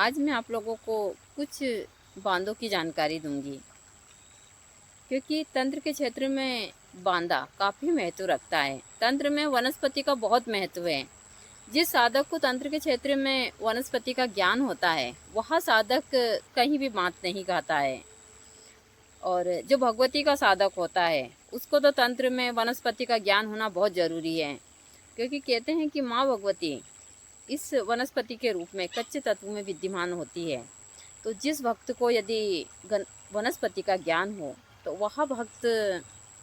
आज मैं आप लोगों को कुछ बांधों की जानकारी दूंगी, क्योंकि तंत्र के क्षेत्र में बांधा काफ़ी महत्व रखता है। तंत्र में वनस्पति का बहुत महत्व है। जिस साधक को तंत्र के क्षेत्र में वनस्पति का ज्ञान होता है, वह साधक कहीं भी बात नहीं खाता है। और जो भगवती का साधक होता है, उसको तो तंत्र में वनस्पति का ज्ञान होना बहुत ज़रूरी है, क्योंकि कहते हैं कि माँ भगवती इस वनस्पति के रूप में कच्चे तत्व में विद्यमान होती है। तो जिस भक्त को यदि वनस्पति का ज्ञान हो, तो वह भक्त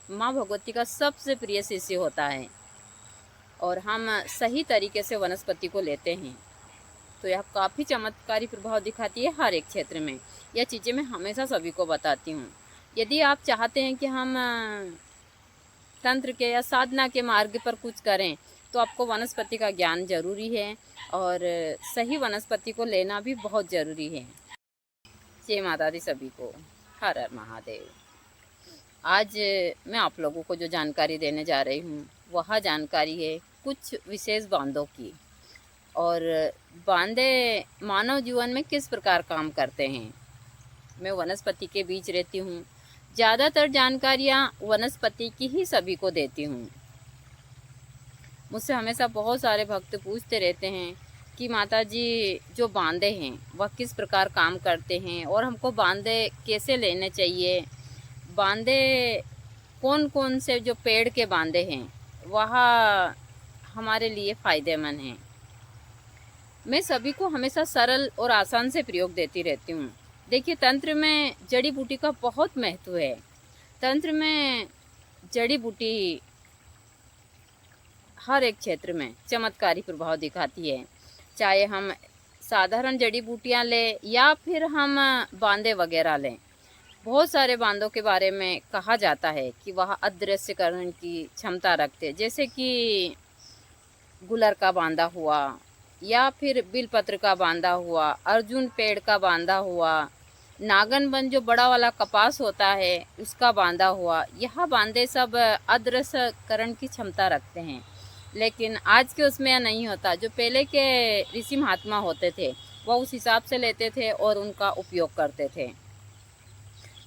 माँ भगवती का सबसे प्रिय शिष्य होता है। और हम सही तरीके से वनस्पति को लेते हैं तो यह काफ़ी चमत्कारी प्रभाव दिखाती है हर एक क्षेत्र में। यह चीज़ें मैं हमेशा सभी को बताती हूँ। यदि आप चाहते हैं कि हम तंत्र के या साधना के मार्ग पर कुछ करें, तो आपको वनस्पति का ज्ञान जरूरी है और सही वनस्पति को लेना भी बहुत ज़रूरी है। जय माता दी सभी को। हर हर महादेव। आज मैं आप लोगों को जो जानकारी देने जा रही हूँ, वह जानकारी है कुछ विशेष बांधों की। और बांधे मानव जीवन में किस प्रकार काम करते हैं। मैं वनस्पति के बीच रहती हूँ, ज़्यादातर जानकारियाँ वनस्पति की ही सभी को देती हूँ। मुझसे हमेशा बहुत सारे भक्त पूछते रहते हैं कि माता जी, जो बांधे हैं वह किस प्रकार काम करते हैं और हमको बांधे कैसे लेने चाहिए। बांधे कौन कौन से जो पेड़ के बांधे हैं वह हमारे लिए फ़ायदेमंद हैं। मैं सभी को हमेशा सरल और आसान से प्रयोग देती रहती हूँ। देखिए, तंत्र में जड़ी बूटी का बहुत महत्व है। तंत्र में जड़ी बूटी हर एक क्षेत्र में चमत्कारी प्रभाव दिखाती है। चाहे हम साधारण जड़ी बूटियाँ लें या फिर हम बांधे वगैरह लें। बहुत सारे बांधों के बारे में कहा जाता है कि वह अदृश्यकरण की क्षमता रखते, जैसे कि गुलर का बांधा हुआ या फिर बिलपत्र का बांधा हुआ, अर्जुन पेड़ का बांधा हुआ, नागनवन जो बड़ा वाला कपास होता है उसका बांधा हुआ। यह बांधे सब अदृश्यकरण की क्षमता रखते हैं। लेकिन आज के उसमें यह नहीं होता। जो पहले के ऋषि महात्मा होते थे, वह उस हिसाब से लेते थे और उनका उपयोग करते थे।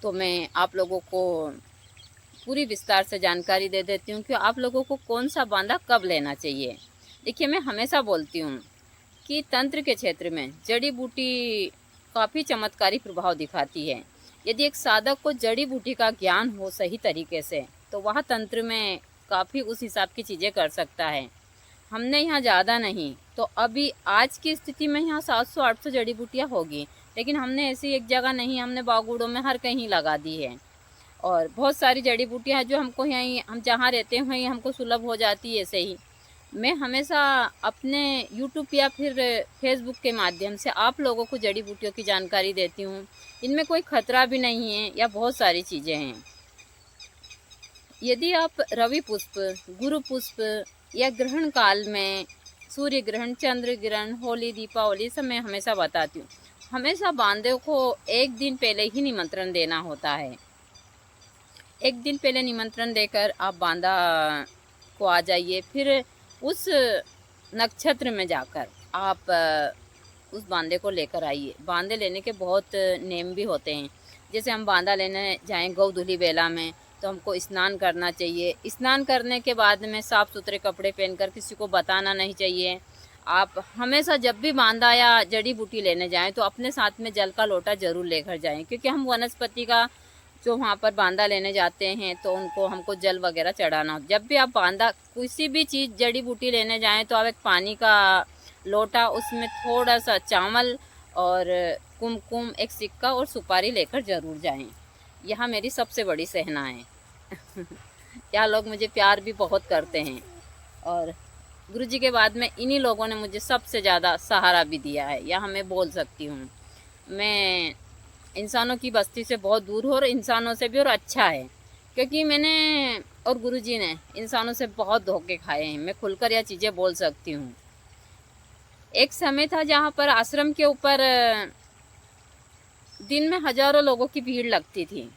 तो मैं आप लोगों को पूरी विस्तार से जानकारी दे देती हूँ कि आप लोगों को कौन सा बांधा कब लेना चाहिए। देखिए, मैं हमेशा बोलती हूँ कि तंत्र के क्षेत्र में जड़ी बूटी काफ़ी चमत्कारी प्रभाव दिखाती है। यदि एक साधक को जड़ी बूटी का ज्ञान हो सही तरीके से, तो वह तंत्र में काफ़ी उस हिसाब की चीज़ें कर सकता है। हमने यहाँ ज़्यादा नहीं तो अभी आज की स्थिति में यहाँ 700-800 जड़ी बूटियाँ होगी, लेकिन हमने ऐसी एक जगह नहीं, हमने बागुड़ों में हर कहीं लगा दी है। और बहुत सारी जड़ी बूटियाँ हैं जो हमको यहीं, हम जहाँ रहते हैं वहीं हमको सुलभ हो जाती है। ऐसे ही मैं हमेशा अपने YouTube या फिर फेसबुक के माध्यम से आप लोगों को जड़ी बूटियों की जानकारी देती हूँ। इनमें कोई खतरा भी नहीं है या बहुत सारी चीज़ें हैं। यदि आप रवि पुष्प, गुरु पुष्प या ग्रहण काल में सूर्य ग्रहण, चंद्र ग्रहण, होली, दीपावली, सब मैं हमेशा बताती हूँ। हमेशा बांधे को एक दिन पहले ही निमंत्रण देना होता है। एक दिन पहले निमंत्रण देकर आप बांधा को आ जाइए। फिर उस नक्षत्र में जाकर आप उस बांधे को लेकर आइए। बांधे लेने के बहुत नेम भी होते हैं। जैसे हम बांधा लेने जाएं गौधूली बेला में, तो हमको स्नान करना चाहिए। स्नान करने के बाद में साफ़ सुथरे कपड़े पहनकर, किसी को बताना नहीं चाहिए। आप हमेशा जब भी बांधा या जड़ी बूटी लेने जाएं तो अपने साथ में जल का लोटा ज़रूर लेकर जाएं, क्योंकि हम वनस्पति का जो वहाँ पर बांधा लेने जाते हैं तो उनको हमको जल वगैरह चढ़ाना हो। जब भी आप बांधा किसी भी चीज़ जड़ी बूटी लेने जाएं तो आप एक पानी का लोटा, उसमें थोड़ा सा चावल और कुमकुम, एक सिक्का और सुपारी लेकर ज़रूर जाएं। यह मेरी सबसे बड़ी सहना है। यहाँ लोग मुझे प्यार भी बहुत करते हैं और गुरुजी के बाद में इन्हीं लोगों ने मुझे सबसे ज़्यादा सहारा भी दिया है, यह मैं बोल सकती हूँ। मैं इंसानों की बस्ती से बहुत दूर हूँ और इंसानों से भी, और अच्छा है, क्योंकि मैंने और गुरुजी ने इंसानों से बहुत धोखे खाए हैं। मैं खुलकर यह चीज़ें बोल सकती हूँ। एक समय था जहाँ पर आश्रम के ऊपर दिन में हज़ारों लोगों की भीड़ लगती थी,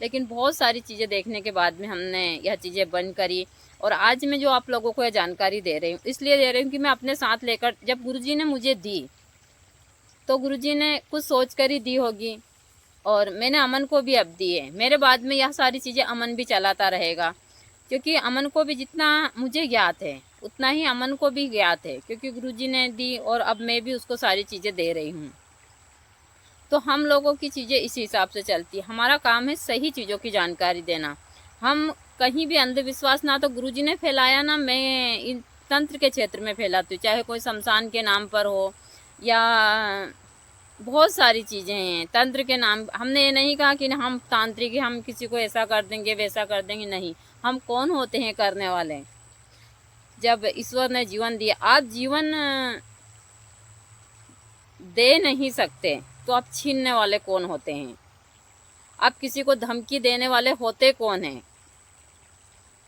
लेकिन बहुत सारी चीज़ें देखने के बाद में हमने यह चीज़ें बंद करी। और आज मैं जो आप लोगों को यह जानकारी दे रही हूँ, इसलिए दे रही हूँ कि मैं अपने साथ लेकर, जब गुरुजी ने मुझे दी तो गुरुजी ने कुछ सोच कर ही दी होगी, और मैंने अमन को भी अब दी है। मेरे बाद में यह सारी चीज़ें अमन भी चलाता रहेगा, क्योंकि अमन को भी जितना मुझे ज्ञात है उतना ही अमन को भी ज्ञात है, क्योंकि गुरुजी ने दी और अब मैं भी उसको सारी चीज़ें दे रही हूँ। तो हम लोगों की चीज़ें इस हिसाब से चलती है। हमारा काम है सही चीज़ों की जानकारी देना। हम कहीं भी अंधविश्वास ना तो गुरुजी ने फैलाया, ना मैं इन तंत्र के क्षेत्र में फैलाती हूँ, चाहे कोई शमशान के नाम पर हो या बहुत सारी चीज़ें हैं तंत्र के नाम। हमने ये नहीं कहा कि हम तांत्रिक हैं, हम किसी को ऐसा कर देंगे वैसा कर देंगे, नहीं। हम कौन होते हैं करने वाले? जब ईश्वर ने जीवन दिया, आप जीवन दे नहीं सकते तो आप छीनने वाले कौन होते हैं? आप किसी को धमकी देने वाले होते कौन हैं?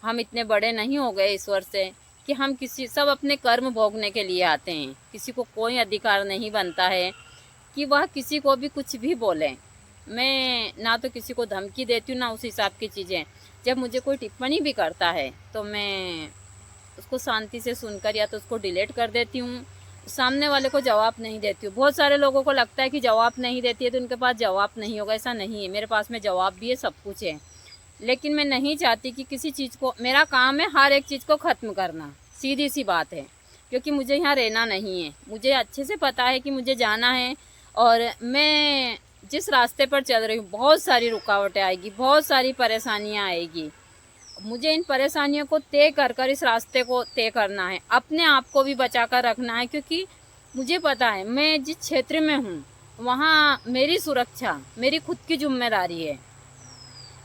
हम इतने बड़े नहीं हो गए ईश्वर से कि हम किसी, सब अपने कर्म भोगने के लिए आते हैं। किसी को कोई अधिकार नहीं बनता है कि वह किसी को भी कुछ भी बोले। मैं ना तो किसी को धमकी देती हूँ ना उस हिसाब की चीज़ें। जब मुझे कोई टिप्पणी भी करता है तो मैं उसको शांति से सुनकर या तो उसको डिलीट कर देती हूँ, सामने वाले को जवाब नहीं देती हूँ। बहुत सारे लोगों को लगता है कि जवाब नहीं देती है तो उनके पास जवाब नहीं होगा, ऐसा नहीं है। मेरे पास में जवाब भी है, सब कुछ है, लेकिन मैं नहीं चाहती कि किसी चीज़ को, मेरा काम है हर एक चीज़ को ख़त्म करना, सीधी सी बात है। क्योंकि मुझे यहाँ रहना नहीं है, मुझे अच्छे से पता है कि मुझे जाना है, और मैं जिस रास्ते पर चल रही हूँ बहुत सारी रुकावटें आएगी, बहुत सारी परेशानियाँ आएगी। मुझे इन परेशानियों को तय कर इस रास्ते को तय करना है, अपने आप को भी बचा कर रखना है, क्योंकि मुझे पता है मैं जिस क्षेत्र में हूँ वहाँ मेरी सुरक्षा मेरी खुद की जिम्मेदारी है।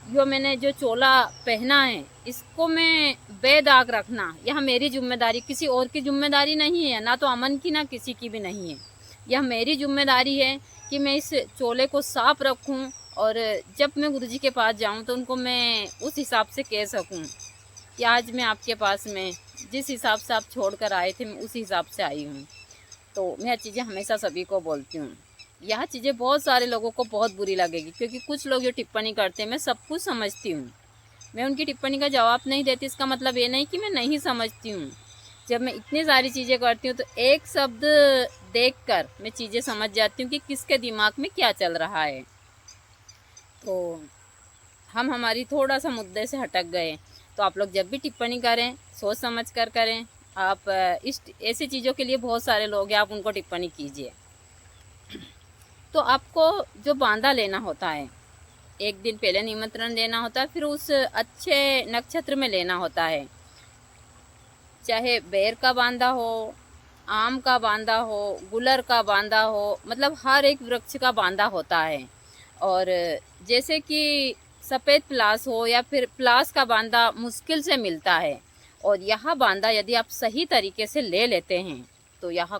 जो मैंने जो चोला पहना है इसको मैं बेदाग रखना यह मेरी जिम्मेदारी, किसी और की जिम्मेदारी नहीं है, ना तो अमन की ना किसी की भी नहीं है। यह मेरी जिम्मेदारी है कि मैं इस चोले को साफ रखूं, और जब मैं गुरुजी के पास जाऊं तो उनको मैं उस हिसाब से कह सकूं कि आज मैं आपके पास में जिस हिसाब से आप छोड़ कर आए थे मैं उस हिसाब से आई हूं। तो मैं चीज़ें हमेशा सभी को बोलती हूँ। यह चीज़ें बहुत सारे लोगों को बहुत बुरी लगेगी, क्योंकि कुछ लोग जो टिप्पणी करते हैं मैं सब कुछ समझती हूँ, मैं उनकी टिप्पणी का जवाब नहीं देती। इसका मतलब ये नहीं कि मैं नहीं समझती हूँ। जब मैं इतनी सारी चीज़ें करती हूँ तो एक शब्द देखकर मैं चीज़ें समझ जाती हूँ कि किसके दिमाग में क्या चल रहा है। तो हम हमारी थोड़ा सा मुद्दे से हटक गए। तो आप लोग जब भी टिप्पणी करें सोच समझ कर करें। आप इस ऐसी चीज़ों के लिए बहुत सारे लोग हैं, आप उनको टिप्पणी कीजिए। तो आपको जो बांदा लेना होता है, एक दिन पहले निमंत्रण देना होता है, फिर उस अच्छे नक्षत्र में लेना होता है। चाहे बेर का बांदा हो, आम का बांदा हो, गुलर का बांदा हो, मतलब हर एक वृक्ष का बांदा होता है। और जैसे कि सफ़ेद प्लास हो या फिर प्लास का बांदा मुश्किल से मिलता है, और यह बांदा यदि आप सही तरीके से ले लेते हैं तो यह